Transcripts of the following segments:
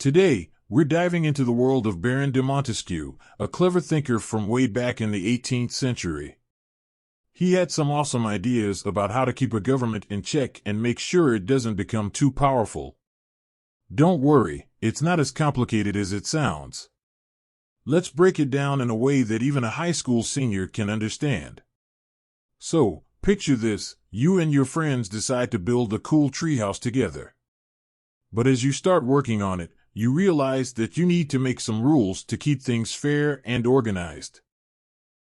Today, we're diving into the world of Baron de Montesquieu, a clever thinker from way back in the 18th century. He had some awesome ideas about how to keep a government in check and make sure it doesn't become too powerful. Don't worry, it's not as complicated as it sounds. Let's break it down in a way that even a high school senior can understand. So, picture this: you and your friends decide to build a cool treehouse together. But as you start working on it, you realize that you need to make some rules to keep things fair and organized.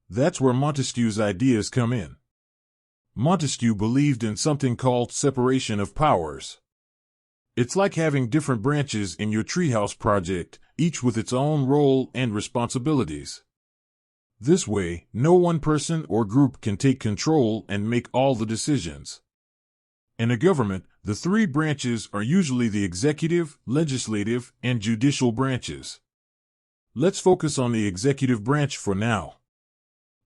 That's where Montesquieu's ideas come in. Montesquieu believed in something called separation of powers. It's like having different branches in your treehouse project, each with its own role and responsibilities. This way, no one person or group can take control and make all the decisions. In a government, the three branches are usually the executive, legislative, and judicial branches. Let's focus on the executive branch for now.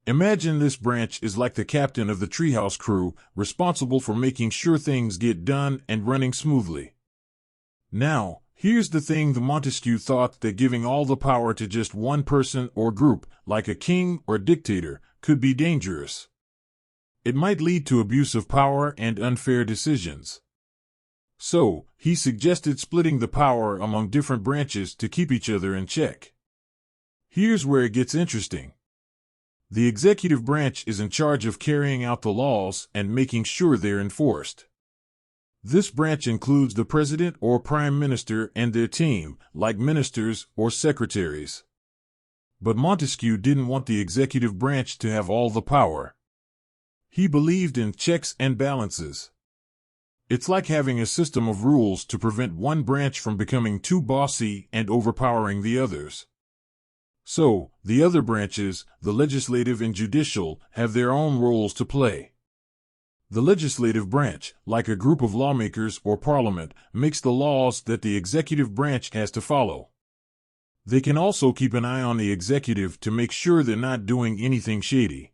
Imagine this branch is like the captain of the treehouse crew, responsible for making sure things get done and running smoothly. Now, here's the thing: the Montesquieu thought that giving all the power to just one person or group, like a king or dictator, could be dangerous. It might lead to abuse of power and unfair decisions. So, he suggested splitting the power among different branches to keep each other in check. Here's where it gets interesting. The executive branch is in charge of carrying out the laws and making sure they're enforced. This branch includes the president or prime minister and their team, like ministers or secretaries. But Montesquieu didn't want the executive branch to have all the power. He believed in checks and balances. It's like having a system of rules to prevent one branch from becoming too bossy and overpowering the others. So, the other branches, the legislative and judicial, have their own roles to play. The legislative branch, like a group of lawmakers or parliament, makes the laws that the executive branch has to follow. They can also keep an eye on the executive to make sure they're not doing anything shady.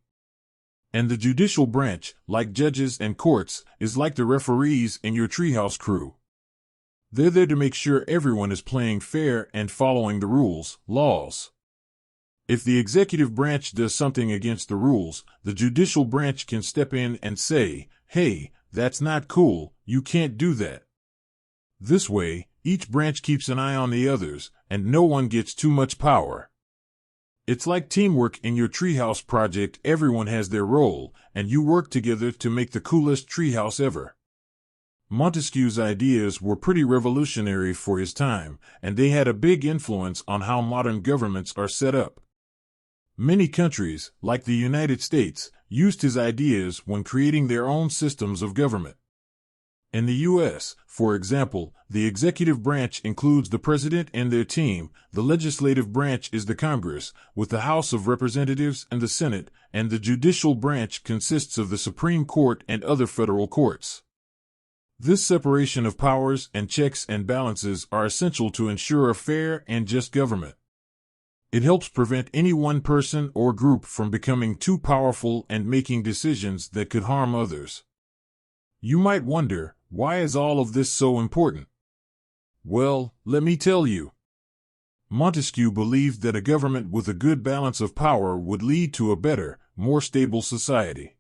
And the judicial branch, like judges and courts, is like the referees in your treehouse crew. They're there to make sure everyone is playing fair and following the rules, laws. If the executive branch does something against the rules, the judicial branch can step in and say, "Hey, that's not cool, you can't do that." This way, each branch keeps an eye on the others, and no one gets too much power. It's like teamwork in your treehouse project. Everyone has their role, and you work together to make the coolest treehouse ever. Montesquieu's ideas were pretty revolutionary for his time, and they had a big influence on how modern governments are set up. Many countries, like the United States, used his ideas when creating their own systems of government. In the U.S., for example, the executive branch includes the president and their team, the legislative branch is the Congress, with the House of Representatives and the Senate, and the judicial branch consists of the Supreme Court and other federal courts. This separation of powers and checks and balances are essential to ensure a fair and just government. It helps prevent any one person or group from becoming too powerful and making decisions that could harm others. You might wonder, why is all of this so important? Well, let me tell you. Montesquieu believed that a government with a good balance of power would lead to a better, more stable society.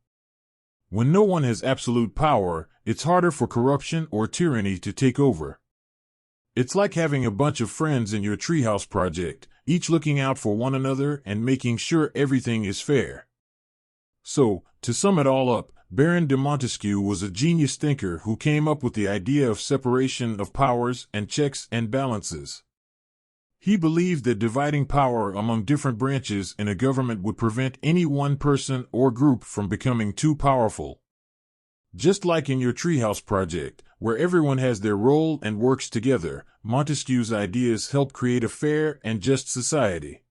When no one has absolute power, it's harder for corruption or tyranny to take over. It's like having a bunch of friends in your treehouse project, each looking out for one another and making sure everything is fair. So, to sum it all up, Baron de Montesquieu was a genius thinker who came up with the idea of separation of powers and checks and balances. He believed that dividing power among different branches in a government would prevent any one person or group from becoming too powerful. Just like in your treehouse project, where everyone has their role and works together, Montesquieu's ideas help create a fair and just society.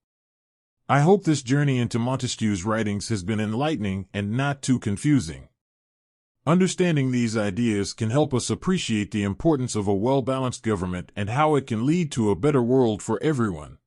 I hope this journey into Montesquieu's writings has been enlightening and not too confusing. Understanding these ideas can help us appreciate the importance of a well-balanced government and how it can lead to a better world for everyone.